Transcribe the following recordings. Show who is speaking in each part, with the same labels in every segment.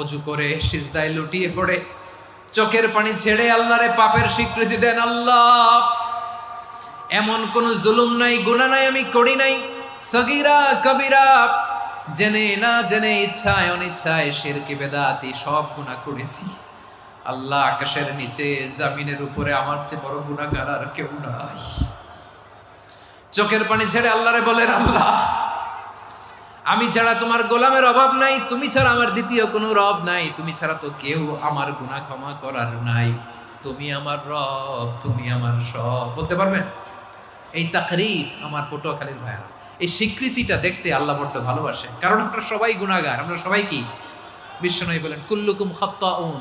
Speaker 1: অজু করে সিজদায় লুটিয়ে পড়ে চোখের পানি ছেড়ে আল্লাহরে পাপের স্বীকৃতি দেন। আল্লাহ, এমন কোন জুলুম নাই, গুনাহ নাই আমি করি নাই, সগীরা কবিরা, জেনে না জেনে, ইচ্ছায় অনিচ্ছায়, শিরকি বেদাতি সব গুনাহ করেছি। আল্লাহ, আকাশের নিচে জমিনের উপরে আমার চেয়ে বড় গুনাহগার আর কেউ নাই। চোখের পানি ছেড়ে আল্লাহরে বলেন, আল্লাহ, আমি ছাড়া তোমার গোলামের অভাব নাই, তুমি ছাড়া আমার দ্বিতীয় কোনো রব নাই, তুমি ছাড়া তো কেউ আমার গুনাহ ক্ষমা করার নাই, তুমি আমার রব, তুমি আমার সব। বলতে পারবেন? এই তাকরীর আমার পটুয়াখালীর ভাইরা, এই স্বীকৃতিটা দেখতে আল্লাহ বড্ড ভালোবাসেন, কারণ আমরা সবাই গুনাহগার। আমরা সবাই কি? বিশ্বনবী বলেন, কুল্লুকুম খাত্তাউন,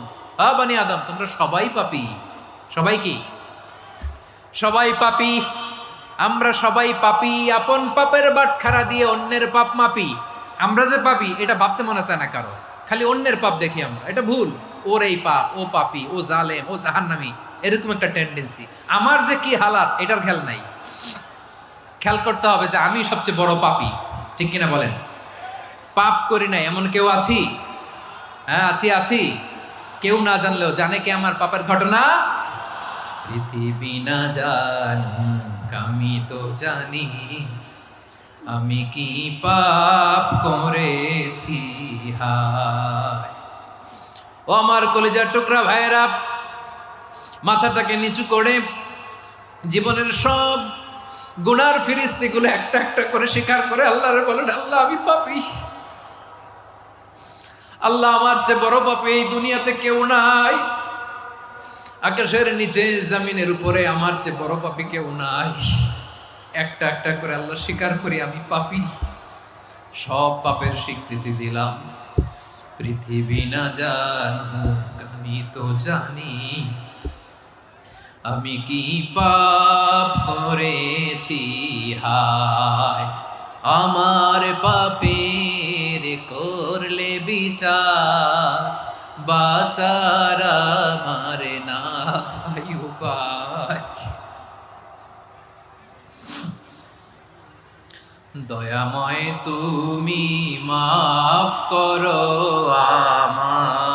Speaker 1: বানি আদম, তোমরা সবাই পাপী। সবাই কি? সবাই পাপী। আমরা সবাই পাপী, আপন পাপের বাটখারা দিয়ে অন্যের পাপ মাপি। আমরা যে পাপী এটা ভাবতে মনে চায় না কারো, খালি অন্যের পাপ দেখি আমরা, এটা ভুল। ওর এই পাপ, ও পাপী, ও জালেম, ও জাহান্নামী, এরকম একটা টেন্ডেন্সি। আমার যে কি হালাত এটার খেয়াল নাই। খেয়াল করতে হবে যে আমি সবচেয়ে বড় পাপী, ঠিক কিনা বলেন? পাপ করি নাই এমন কেউ আছি? হ্যাঁ, আছি। কেউ না জানলেও জানে কে আমার পাপের ঘটনা? পৃথিবী না জানুক আমি তো জানি, আমি কি পাপ করেছি হায়। ও আমার কলিজার টুকরা ভাইয়েরা, মাথাটাকে নিচু করে জীবনের সব গুনার ফিরিস্তিগুলো একটা একটা করে স্বীকার করে আল্লাহরে বলেন, আল্লাহ, আমি পাপী। আল্লাহ, আমার চেয়ে বড় পাপী এই দুনিয়াতে কেউ নাই। আকাশের নিচে জমিনের উপরে আমার চেয়ে বড় পাপী কেউ নাই। একটা একটা করে আল্লাহ স্বীকার করি আমি পাপী, সব পাপের স্বীকৃতি দিলাম। পৃথিবী না জানুক আমি তো জানি, আমি কি পাপ করেছি হায়। আমার পাপের করলে বিচার, বাচার আমার নাই উপায়। দয়াময় তুমি মাফ করো আমায়,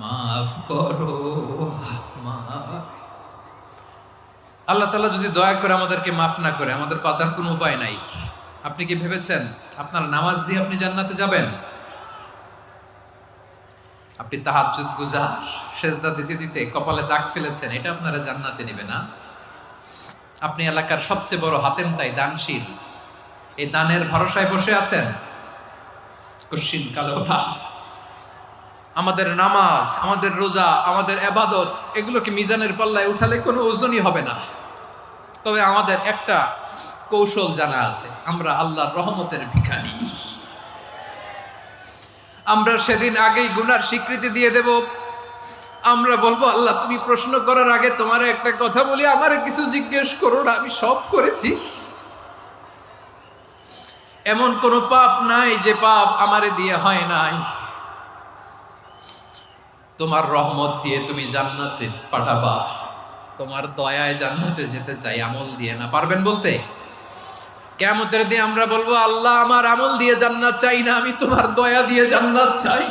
Speaker 1: মাফ করো আমায়। আল্লাহ তাআলা যদি দয়া করে আমাদেরকে মাফ না করে, আমাদের বাঁচার কোনো উপায় নাই। আপনি কি ভেবেছেন আপনার নামাজ দিয়ে আপনি জান্নাতে যাবেন? আপনি তাহাজ্জুদ গুজার, সেজদা দিতে দিতে কপালে দাগ ফেলেছেন, এটা আপনারা জান্নাতে নেবে না? আপনি এলাকার সবচেয়ে বড় হাতেম তাই দানশীল, এই দানের ভরসায় বসে আছেন, কশিন কালো না। আমাদের নামাজ, আমাদের রোজা, আমাদের ইবাদত, এগুলোকে মিজানের পাল্লায় উঠালে কোনো ওজনই হবে না। তবে আমাদের একটা কৌশল জানা আছে, আমরা আল্লাহর রহমতের ভিখারি। আমরা সেদিন আগেই গুনার স্বীকৃতি দিয়ে দেব। আমরা বলবো, আল্লাহ, তুমি প্রশ্ন করার আগে তোমার একটা কথা বলি, আমারে কিছু জিজ্ঞেস করো না, আমি সব করেছি। এমন কোন পাপ নাই যে পাপ আমারে দিয়ে হয় নাই। তোমার রহমত দিয়ে তুমি জান্নাতে পাঠাবা, তোমার দয়ায় জান্নাতে যেতে চাই, আমল দিয়ে না। পারবেন বলতে? কিয়ামতের দিন আমরা বলবো, আল্লাহ, আমার আমল দিয়ে জান্নাত চাই না, আমি তোমার দয়া দিয়ে জান্নাত চাই।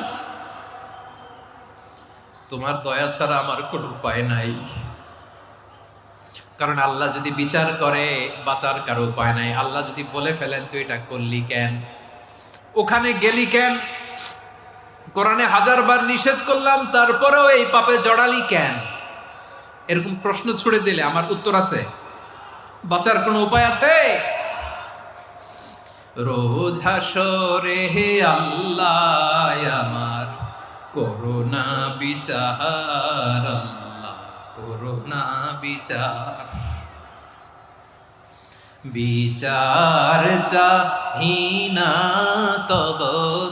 Speaker 1: তোমার দয়া ছাড়া আমার কোনো উপায় নাই। কারণ আল্লাহ যদি বিচার করে, বাঁচার কারো উপায় নাই। আল্লাহ যদি বলে ফেলেন তুই এটা করলি কেন, ওখানে গেলি কেন, কোরআনে 1000 বার নিষেধ করলাম তারপরেও এই পাপে জড়ালি কেন, এরকম প্রশ্ন ছুড়ে দিলে আমার উত্তর আছে? বাঁচার কোনো উপায় আছে? রোজ হাসরে হে আল্লাহ আমার করোনা বিচার, আল্লাহ করোনা বিচার। বিচার চাহি না তব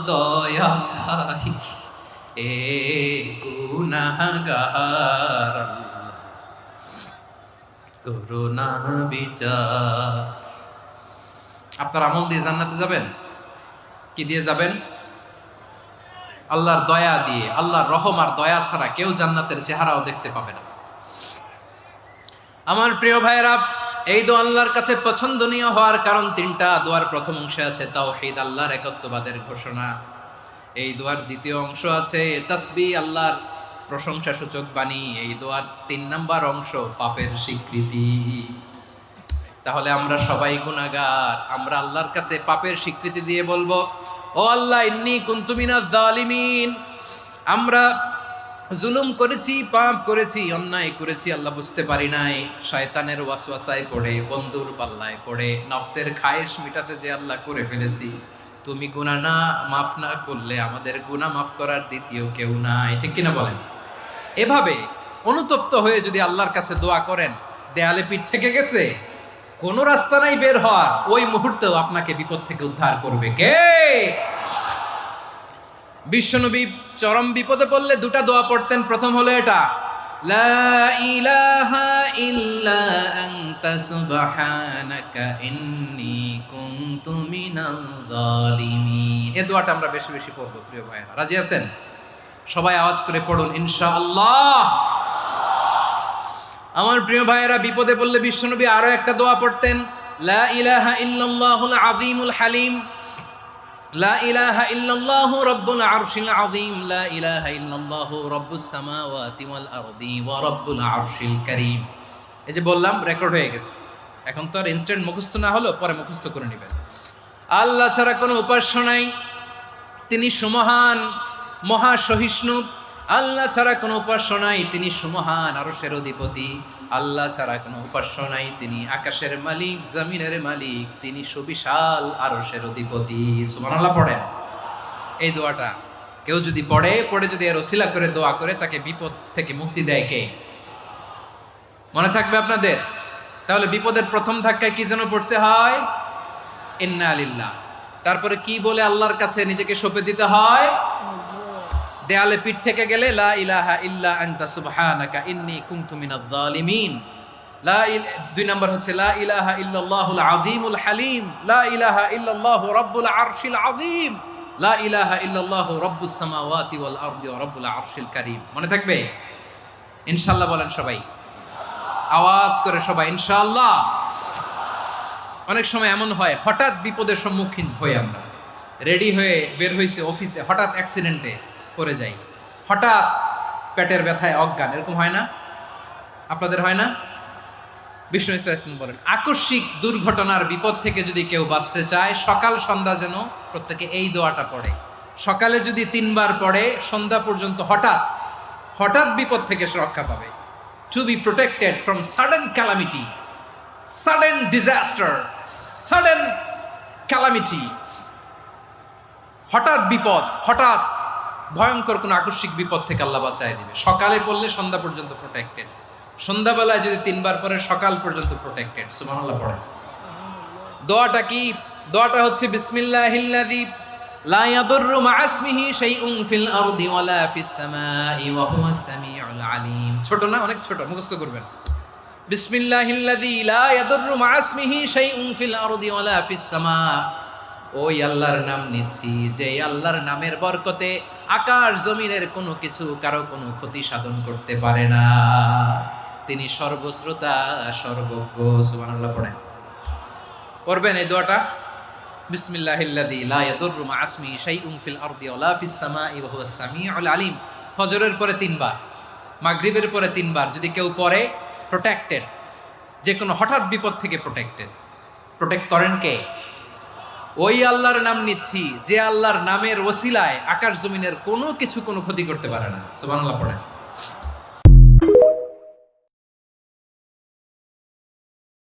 Speaker 1: দয়া চাই, এ গুনাহগার, আল্লাহ করোনা বিচার। আপনার আমল দিয়ে জান্নাতে যাবেন? কি দিয়ে যাবেন? আল্লাহর দয়া দিয়ে। আল্লাহর রহম আর দয়া ছাড়া কেউ জান্নাতের চেহারাও দেখতে পাবে না। আমার প্রিয় ভাইয়েরা, এই দোয়া আল্লাহর কাছে পছন্দনীয় হওয়ার কারণ 3টা। দোয়ার প্রথম অংশে আছে তাওহীদ, আল্লাহর একত্ববাদের ঘোষণা। এই দোয়ার দ্বিতীয় অংশ আছে তাসবিহ, আল্লাহর প্রশংসা সূচক বাণী। এই দোয়ার 3 নাম্বার অংশ পাপের স্বীকৃতি। তাহলে আমরা সবাই গুনাহগার, আমরা আল্লাহর কাছে পাপের স্বীকৃতি দিয়ে বলবো, ও আল্লাহ ইন্নী কুনতু মিনাজ জালিমিন, আমরা জুলুম করেছি, পাপ করেছি, অন্যায় করেছি, আল্লাহ বুঝতে পারি নাই, শয়তানের ওয়াসওয়াসায় পড়ে, বন্ধুর পাল্লায় পড়ে, নফসের খায়েশ মিটাতে যে আল্লাহ করে ফেলেছি। তুমি গুনাহ না মাফ না করলে আমাদের গুনাহ মাফ করার দ্বিতীয় কেউ নাই, ঠিক কিনা বলেন? এভাবে অনুতপ্ত হয়ে যদি আল্লাহর কাছে দোয়া করেন, দেয়ালে পিঠ থেকে গেছে, কোনো রাস্তা নাই বের হওয়ার, ওই মুহূর্তেও আপনাকে বিপদ থেকে উদ্ধার করবে কে? বিশ্বনবী চরম বিপদে পড়লে 2টা দোয়া পড়তেন। প্রথম হলো এটা, লা ইলাহা ইল্লা আনতা সুবহানাকা ইন্নী কুনতু মিনাল জালিমিন। এই দোয়াটা আমরা বেশি বেশি পড়ব প্রিয় ভাইরা, রাজি আছেন? সবাই আওয়াজ করে পড়ুন ইনশাআল্লাহ। আমার প্রিয় ভাইয়েরা, বিপদে পড়লে বিশ্বনবী আরো একটা দোয়া পড়তেন, লা ইলাহা ইল্লাল্লাহুল আযীমুল হালিম, লা ইলাহা ইল্লাল্লাহু রাব্বুল আরশিল আযীম, লা ইলাহা ইল্লাল্লাহু রাব্বুস সামাওয়াতি ওয়াল আরদি ওয়া রাব্বুল আরশিল কারীম। এই যে বললাম, রেকর্ড হয়ে গেছে, এখন তো আর ইনস্ট্যান্ট মুখস্থ না হলো, পরে মুখস্থ করে নেবেন। আল্লাহ ছাড়া কোনো উপাস্য নাই, তিনি সুমহান, মহা সহিষ্ণু। আল্লাহ ছাড়া কোনো উপাস্য নাই, তিনি সুমহান, আরশের অধিপতি। আল্লাহ ছাড়া কোনো উপাস্য নাই, তিনি আকাশের মালিক, জমিনের মালিক, তিনি সুবিশাল আরশের অধিপতি। সুবহানাল্লাহ পড়েন। এই দোয়াটা কেউ যদি পড়ে যদি এর ওসিলা করে দোয়া করে, তাকে বিপদ থেকে মুক্তি দেয় কে? মনে থাকবে আপনাদের? তাহলে বিপদের প্রথম ধাক্কায় কি যেন পড়তে হয়? ইন্না লিল্লাহ। তারপরে কি বলে আল্লাহর কাছে নিজেকে সঁপে দিতে হয়? দেয়ালে পিঠ থেকে গেলে লা ইলাহা ইল্লা আনতা সুবহানাকা ইন্নী কুনতু মিনাজ জালিমিন। 2 নাম্বার হচ্ছে লা ইলাহা ইল্লাল্লাহুল আযীমুল হালিম, লা ইলাহা ইল্লাল্লাহু রাব্বুল আরশিল আযীম, লা ইলাহা ইল্লাল্লাহু রাব্বুস সামাওয়াতি ওয়াল আরদি ওয়া রাব্বুল আরশিল কারীম। মনে থাকবে? ইনশাআল্লাহ বলেন সবাই, আওয়াজ করে সবাই ইনশাআল্লাহ। অনেক সময় এমন হয়, হঠাৎ বিপদের সম্মুখীন হই আমরা, রেডি হয়ে বের হইছে অফিসে, হঠাৎ অ্যাক্সিডেন্টে পড়ে যাই, হঠাৎ পেটের ব্যথায় অজ্ঞান, এরকম হয় না? আপনাদের হয় না? বিষ্ণু ইসলাম বলেন, আকস্মিক দুর্ঘটনার বিপদ থেকে যদি কেউ বাঁচতে চায়, সকাল সন্ধ্যা যেন প্রত্যেকে এই দোয়াটা পড়ে। সকালে যদি 3 বার পড়ে, সন্ধ্যা পর্যন্ত হঠাৎ বিপদ থেকে সে রক্ষা পাবে। To be protected from sudden calamity, sudden disaster, sudden calamity, হঠাৎ বিপদ, হঠাৎ ভয়ঙ্কর কোনো আকস্মিক বিপদ থেকে আল্লাহ বাঁচায় দিবে। সকালে পড়লে সন্ধ্যা পর্যন্ত প্রোটেক্টেড, সন্ধ্যাবেলায় যদি 3 বার পরে সকাল পর্যন্ত প্রোটেক্টেড। সুবহানাল্লাহ পড়ে। দোয়াটা কি? দোয়াটা হচ্ছে বিসমিল্লাহিল্লাযী লা ইয়াদুররু মা ইসমিহি শাইউন ফিল আরদি ওয়ালা ফিস সামাই ওয়া হুয়াস সামিউল আলিম। ছোট না? অনেক ছোট, মুখস্থ করবেন। বিসমিল্লাহিল্লাযী লা ইয়াদুররু মা ইসমিহি শাইউন ফিল আরদি ওয়ালা ফিস সামা। ওই আল্লাহর নাম নিচ্ছি, যে আল্লাহর নামের বরকতে আকাশ জমিনের কোনো কিছু কারো কোনো ক্ষতি সাধন করতে পারে না। তিনি সর্বশ্রোতা, সর্বজ্ঞ। সুবহানাল্লাহ পড়েন। পড়বেন এই দোয়াটা, বিসমিল্লাহিল্লাযী লা ইয়াদুররু মা ইসমিহি শাইউন ফিল আরদি ওয়ালা ফিস সামাই ওয়া হুয়াস সামিউল আলিম। ফজরের পরে 3 বার, মাগরিবের পরে 3 বার যদি কেউ পড়ে, প্রোটেক্টেড, যে কোনো হঠাৎ বিপদ থেকে প্রোটেক্ট করেন কে? ওই আল্লাহর নাম নিচ্ছি, যে আল্লাহর নামের ওসিলায় আকাশ জমিনের কোনো কিছু কোনো ক্ষতি করতে পারে না। সুবহানাল্লাহ পড়েন।